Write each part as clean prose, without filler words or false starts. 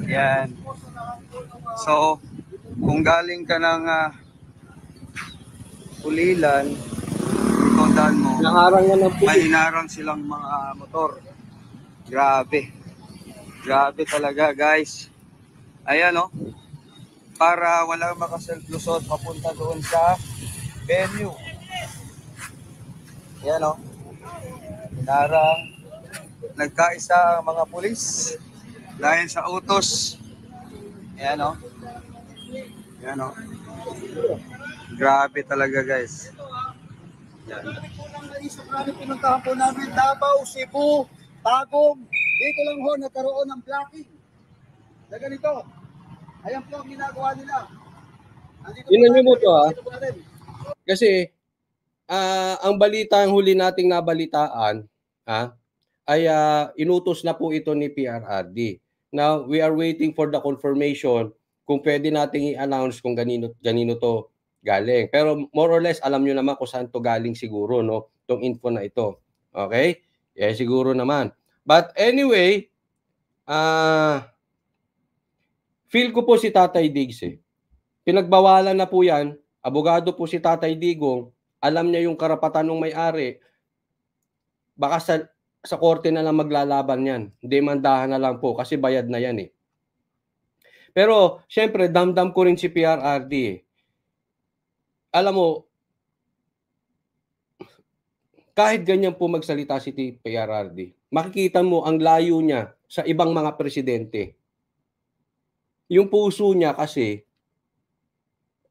Yan. So, kung galing ka ng Ulilan, tandaan mo, may hinarang silang mga motor. Grabe. Grabe talaga, guys. Ayan, oh. Para wala makaself-lusot papunta doon sa venue. Ayan, oh. Hinarang. Nagkaisa ang mga pulis dahil sa utos. Ayan, oh. Ayan, oh. Grabe talaga, guys. Yan. Pinuntahan po namin Davao, Cebu, Tagum. Dito lang ho nagkaroon ng blocking. Na ganito. Ayan po ang ginagawa nila. Tingnan mo to ha. Kasi ang balita, ang huli nating nabalitaan ay inutos na po ito ni PRRD. Now, we are waiting for the confirmation kung pwede nating i-announce kung ganino to galing. Pero more or less, alam nyo naman kung saan to galing siguro, no? Itong info na ito. Okay? Yeah, siguro naman. But anyway, feel ko po si Tatay Diggs eh. Pinagbawalan na po yan. Abogado po si Tatay Digong. Alam niya yung karapatan ng may-ari. Baka sa korte na lang maglalaban yan. Demandahan na lang po kasi bayad na yan eh. Pero, syempre, damdam ko rin si PRRD eh. Alam mo, kahit ganyan po magsalita si PRRD, makikita mo ang layo niya sa ibang mga presidente. Yung puso niya kasi,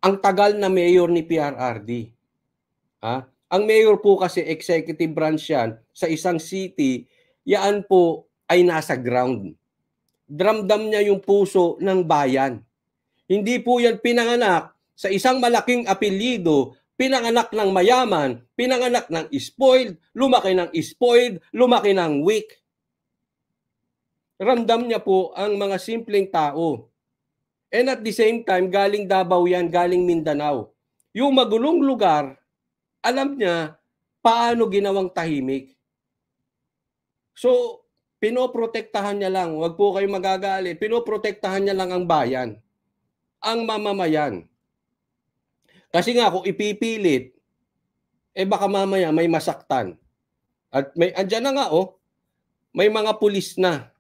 ang tagal na mayor ni PRRD. Ang mayor po kasi executive branch yan sa isang city, yan po ay nasa ground. Dramdam niya yung puso ng bayan. Hindi po yan pinanganak sa isang malaking apelyido, pinanganak ng mayaman, pinanganak ng spoiled, lumaki ng weak. Ramdam niya po ang mga simpleng tao. And at the same time, galing Davao yan, galing Mindanao. Yung magulong lugar, alam niya paano ginawang tahimik. So, pinoprotektahan niya lang. Huwag po kayo magagalit. Pinoprotektahan niya lang ang bayan. Ang mamamayan. Kasi nga kung ipipilit, baka mamaya may masaktan. At andyan na nga may mga pulis na.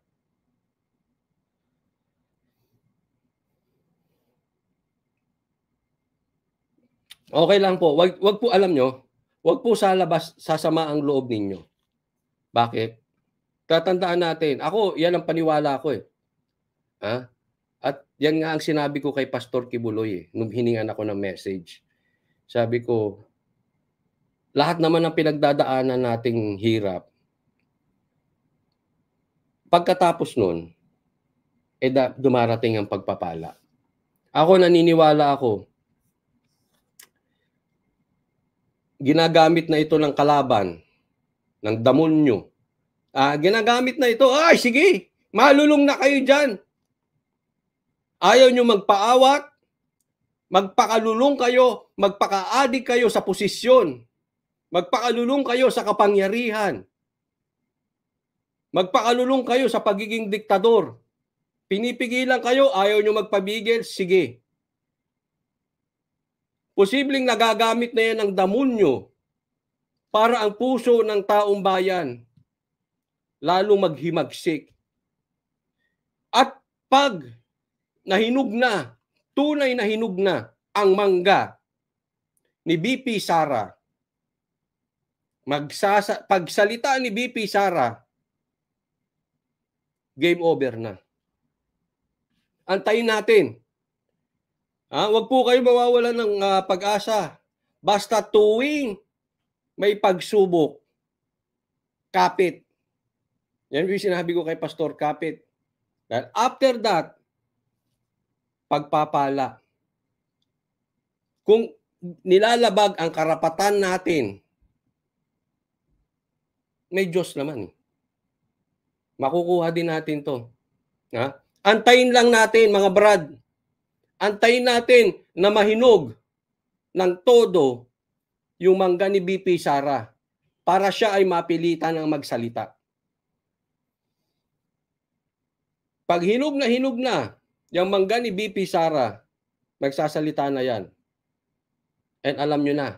Okay lang po. Wag po alam nyo, wag po sa labas sasama ang loob ninyo. Bakit? Tatandaan natin. Ako, yan ang paniwala ko eh. At yan nga ang sinabi ko kay Pastor Kibuloy nung hiningan ako ng message. Sabi ko, lahat naman ng pinagdadaanan nating hirap, pagkatapos nun, dumarating ang pagpapala. Ako naniniwala ako, ginagamit na ito ng kalaban, ng damonyo. Ginagamit na ito, ay sige, malulong na kayo dyan. Ayaw nyo magpaawat, magpakalulong kayo, magpakaadik kayo sa posisyon, magpakalulong kayo sa kapangyarihan, magpakalulong kayo sa pagiging diktador. Pinipigilan kayo, ayaw nyo magpabigil, sige. Posibleng nagagamit na yan ng damonyo para ang puso ng taong bayan lalong maghimagsik. At pag nahinog na, tunay na hinog na ang mangga ni BP Sara, pagsalita ni BP Sara, game over na. Antayin natin. Huwag po kayo mawawalan ng pag-asa. Basta tuwing may pagsubok, kapit. Yan yung sinabi ko kay Pastor Kapit. Dahil after that, pagpapala. Kung nilalabag ang karapatan natin, may Diyos naman. Makukuha din natin to. Antayin lang natin, mga brad. Antayin natin na mahinog ng todo yung mangga ni BP Sara para siya ay mapilitan ng magsalita. Pag hinog na, yung mangga ni BP Sara, magsasalita na yan. And alam nyo na,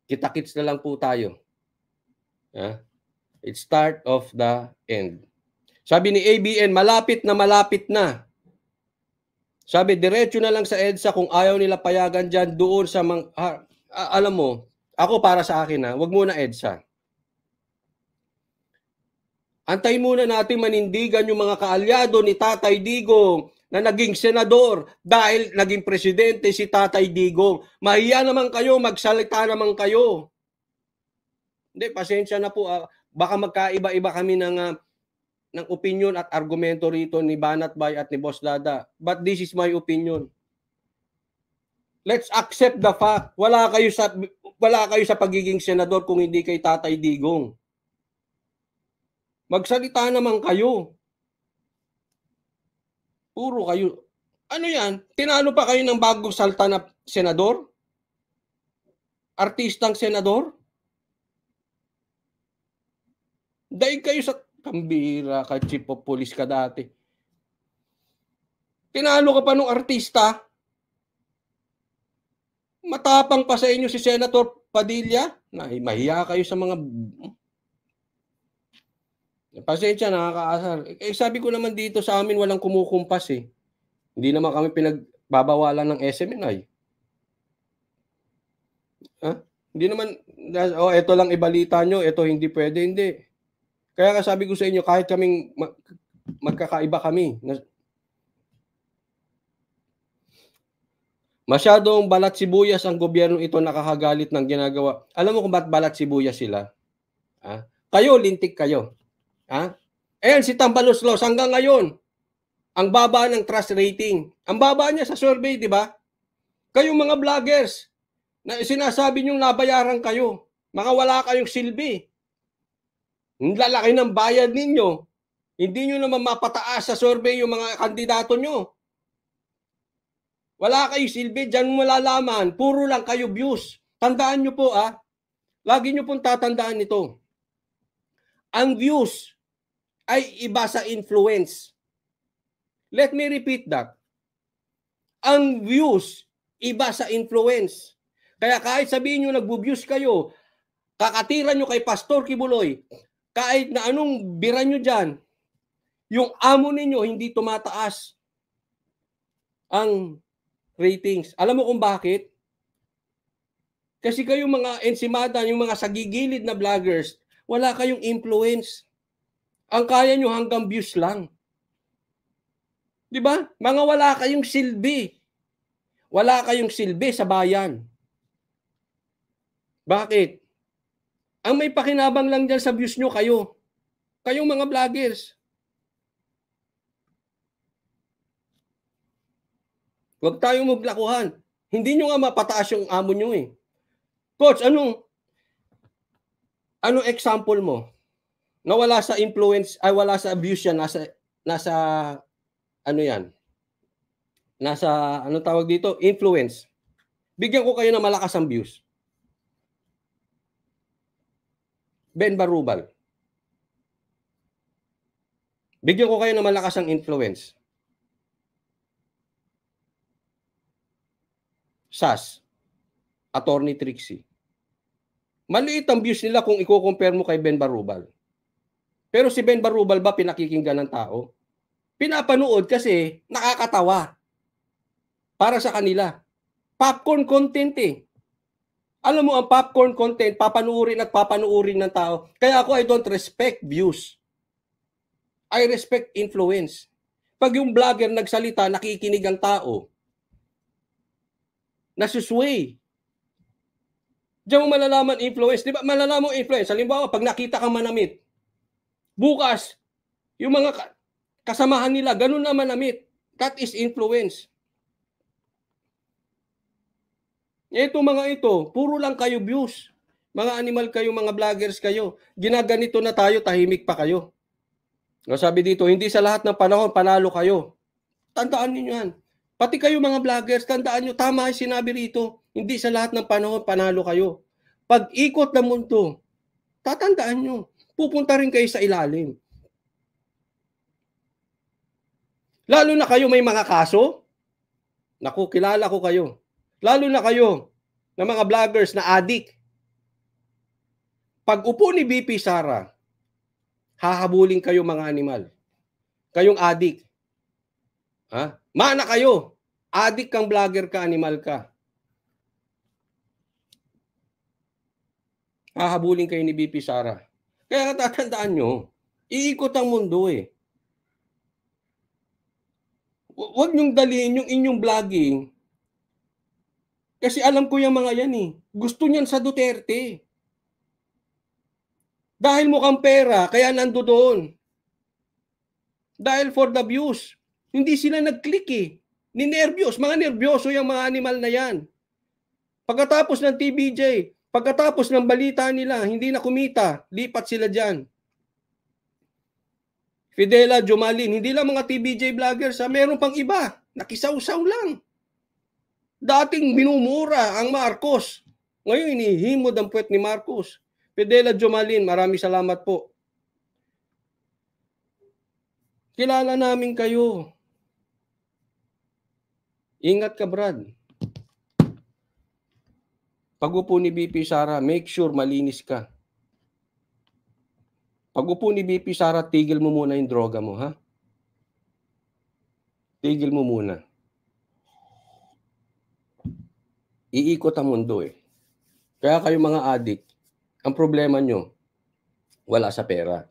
kita-kits na lang po tayo. It's start of the end. Sabi ni ABN, malapit na. Sabi, diretso na lang sa EDSA kung ayaw nila payagan dyan doon sa alam mo, ako para sa akin wag muna EDSA. Antay muna natin manindigan yung mga kaalyado ni Tatay Digong na naging senador dahil naging presidente si Tatay Digong. Mahiya naman kayo, magsalita naman kayo. Hindi, pasensya na po. Baka magkaiba-iba kami ng opinion at argumento rito ni Banat Bay at ni Boss Dada. But this is my opinion. Let's accept the fact. Wala kayo sa pagiging senador kung hindi kay Tatay Digong. Magsalita naman kayo. Puro kayo. Ano yan? Tinalo pa kayo ng bagong salta na senador? Artistang senador? Dahil kayo sa kambira ka, chief of police ka dati. Tinalo ka pa nung artista? Matapang pa sa inyo si Senator Padilla? Mahiya kayo sa mga... Pasensya, nakakaasar. Sabi ko naman dito sa amin walang kumukumpas eh. Hindi naman kami pinagbabawalan ng SMNI. Hindi naman, ito lang ibalita nyo, ito hindi pwede, hindi. Kaya sabi ko sa inyo, kahit kaming magkakaiba kami. Masyadong balat sibuyas ang gobyerno ito nakakagalit ng ginagawa. Alam mo kung ba't balat sibuyas sila? Kayo, lintik kayo. Ayan, si Tambaloslos hanggang ngayon, ang baba ng trust rating. Ang baba niya sa survey, di ba? Kayong mga vloggers, na sinasabi niyong nabayaran kayo, makawala kayong silbi. Ang lalaki ng bayad ninyo, hindi nyo naman mapataas sa survey yung mga kandidato nyo. Wala kayo silbi, dyan mo malalaman. Puro lang kayo views. Tandaan nyo po, lagi nyo pong tatandaan ito. Ang views ay iba sa influence. Let me repeat that. Ang views, iba sa influence. Kaya kahit sabihin nyo nagbo-views kayo, kakatira nyo kay Pastor Kibuloy, kahit na anong bira nyo dyan, yung amo ninyo hindi tumataas ang ratings. Alam mo kung bakit? Kasi kayong mga ensimada, yung mga sagigilid na vloggers, wala kayong influence. Ang kaya nyo hanggang views lang. Di ba? Mga wala kayong silbi. Wala kayong silbi sa bayan. Bakit? Ang may pakinabang lang dyan sa views nyo, kayo. Kayong mga vloggers. Huwag tayong maglakuhan. Hindi nyo nga mapataas yung amo nyo eh. Coach, anong example mo? Na wala sa influence, ay wala sa abuse yan, nasa ano yan? Nasa, ano tawag dito? Influence. Bigyan ko kayo ng malakas ang views. Ben Barubal. Bigyan ko kayo ng malakas ang influence. SAS. Attorney Trixie. Maliit ang views nila kung i-compare mo kay Ben Barubal. Pero si Ben Barubal ba pinakikinggan ng tao? Pinapanood kasi nakakatawa. Para sa kanila. Popcorn content eh. Alam mo, ang popcorn content, papanuurin at papanuurin ng tao. Kaya ako, I don't respect views. I respect influence. Pag yung vlogger nagsalita, nakikinig ang tao, nasusway. Diyan mo malalaman influence. Di ba? Malalaman mo influence. Halimbawa, pag nakita kang manamit, bukas, yung mga kasamahan nila, ganun na manamit. That is influence. Ito mga ito, puro lang kayo views. Mga animal kayo, mga vloggers kayo. Ginaganito na tayo, tahimik pa kayo. Sabi dito, hindi sa lahat ng panahon, panalo kayo. Tandaan niyo yan. Pati kayo mga vloggers, tandaan niyo, tama yung sinabi rito. Hindi sa lahat ng panahon, panalo kayo. Pag ikot ng mundo, tatandaan niyo, pupunta rin kayo sa ilalim. Lalo na kayo may mga kaso. Naku, kilala ko kayo. Lalo na kayo na mga vloggers na addict. Pag upo ni VP Sara, hahabulin kayo mga animal. Kayong addict. Ha? Mana kayo. Addict kang vlogger ka, animal ka. Hahabulin kayo ni VP Sara. Kaya tatandaan nyo, iikot ang mundo eh. Huwag niyong dalihin yung inyong vlogging. Kasi alam ko yung mga yan eh. Gusto niyan sa Duterte. Dahil mukhang pera, kaya nando doon. Dahil for the views. Hindi sila nag-click eh. Ninervyos. Mga nervyoso yung mga animal na yan. Pagkatapos ng TVJ, pagkatapos ng balita nila, hindi na kumita, lipat sila dyan. Fidela, Jomalin, hindi lang mga TVJ vloggers, meron pang iba, nakisaw-saw lang. Dating minumura ang Marcos. Ngayon, inihimod ang puwet ni Marcos. Fidela, Jomalin, maraming salamat po. Kilala namin kayo. Ingat ka, Brad. Pag upo ni VP Sara, make sure malinis ka. Pag upo ni VP Sara, tigil mo muna yung droga mo, ha? Tigil mo muna. Iikot ang mundo eh. Kaya kayo mga addict, ang problema nyo, wala sa pera.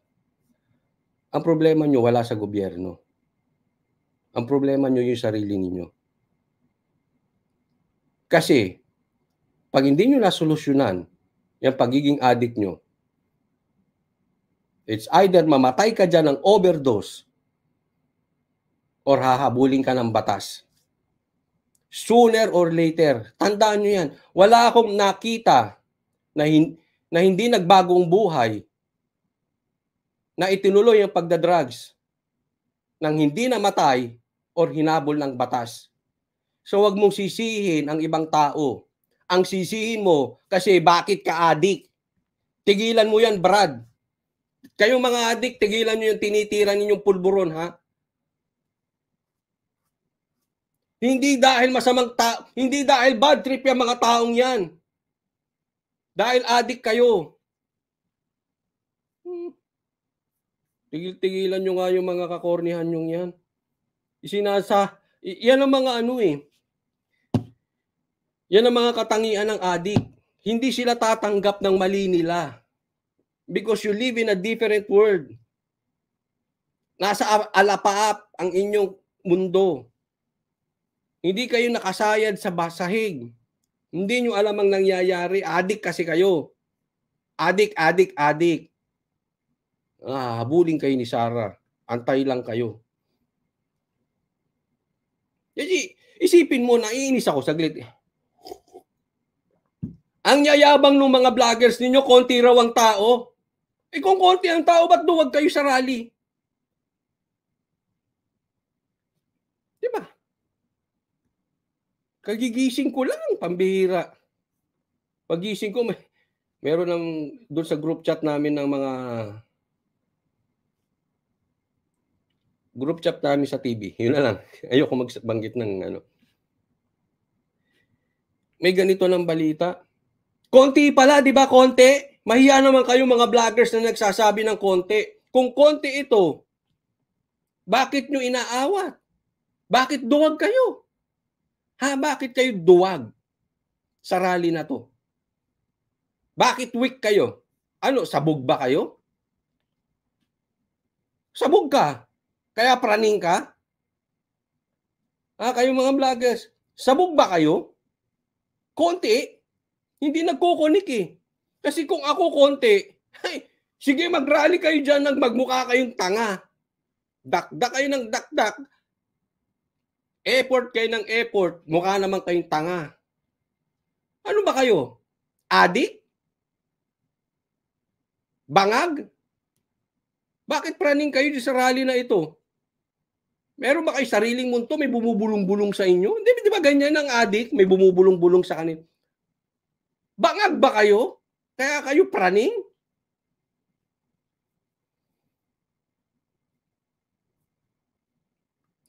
Ang problema nyo, wala sa gobyerno. Ang problema nyo yung sarili ninyo. Kasi, pag hindi nyo nasolusyonan yung pagiging addict nyo, it's either mamatay ka dyan ng overdose or hahabulin ka ng batas. Sooner or later, tandaan nyo yan, wala akong nakita na hindi nagbagong buhay na itinuloy ang pagdadrugs nang hindi namatay or hinabol ng batas. So wag mong sisihin ang ibang tao. Ang sisihin mo kasi bakit ka addict. Tigilan mo yan, Brad. Kayong mga addict, tigilan nyo yung tinitira ninyong pulburon, ha? Hindi dahil masamang hindi dahil bad trip yung mga taong yan. Dahil addict kayo. Tigil-tigilan nyo nga yung mga kakornihan nyo yan. Yan ang mga ano eh. Yan ang mga katangian ng addict. Hindi sila tatanggap ng mali nila. Because you live in a different world. Nasa alapaap ang inyong mundo. Hindi kayo nakasayad sa basahig. Hindi nyo alam ang nangyayari. Addict kasi kayo. Addict. Habulin kayo ni Sara. Antay lang kayo. Isipin mo, naiinis ako saglit. Ang yayabang ng mga vloggers ninyo, konti raw ang tao. Kung konti ang tao, ba't duwag kayo sa rally? Diba? Kagigising ko lang, pambihira. Pagising ko, meron ng doon sa group chat namin ng mga group chat namin sa TV. Yun na lang. Ayoko magbanggit ng ano. May ganito ng balita. Konti pala, di ba konti? Mahiya naman kayo mga vloggers na nagsasabi ng konti. Kung konti ito, bakit nyo inaawat? Bakit duwag kayo? Bakit kayo duwag sa rally na to? Bakit weak kayo? Ano, sabog ba kayo? Sabog ka. Kaya praning ka? Kayong mga vloggers, sabog ba kayo? Konti. Hindi nagkukunik eh. Kasi kung ako konti, sige mag-rally kayo dyan, magmukha kayong tanga. Dakdak kayo ng dakdak. Effort kayo ng effort, mukha naman kayong tanga. Ano ba kayo? Addict? Bangag? Bakit praning kayo sa rally na ito? Meron ba kayo sariling mundo? May bumubulong-bulong sa inyo? Di ba ganyan ang addict? May bumubulong-bulong sa kanila. Bangag ba kayo? Kaya kayo praning?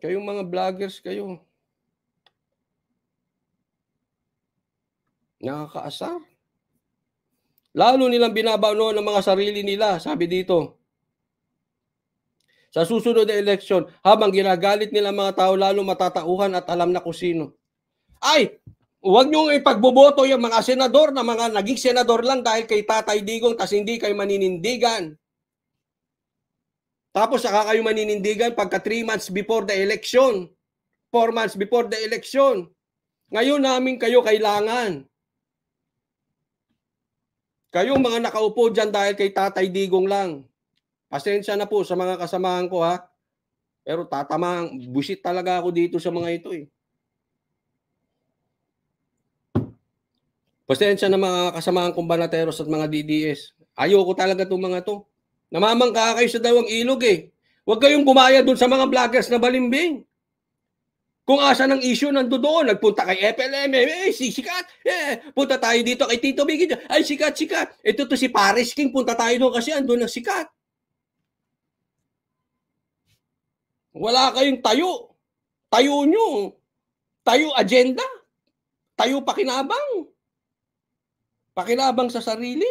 Kayong mga vloggers kayo. Nakakaasar. Lalo nilang binabano ng mga sarili nila. Sabi dito, sa susunod na eleksyon, habang ginagalit nila mga tao, lalo matatauhan at alam na kung sino. Ay, huwag niyong ipagboboto yung mga senador na mga naging senador lang dahil kay Tatay Digong tas hindi kayo maninindigan. Tapos saka kayo maninindigan pagka 3 months before the election. 4 months before the election. Ngayon namin kayo kailangan. Kayong mga nakaupo dyan dahil kay Tatay Digong lang. Pasensya na po sa mga kasamahan ko ha. Pero tatamang, busit talaga ako dito sa mga ito eh. Pasensya na mga kasamahan kong banateros at mga DDS. Ayoko talaga itong mga to. Namamangka kayo sa dalawang ilog eh. Huwag kayong gumaya dun sa mga vloggers na balimbing. Kung asa ng issue nando doon, nagpunta kay FLM, sikat, punta tayo dito kay Tito Biggie, ay sikat. Ito to si Paris King, punta tayo doon kasi andun ang sikat. Wala kayong tayo. Tayo nyo. Tayo agenda. Tayo pakinabang. Pakinabang sa sarili.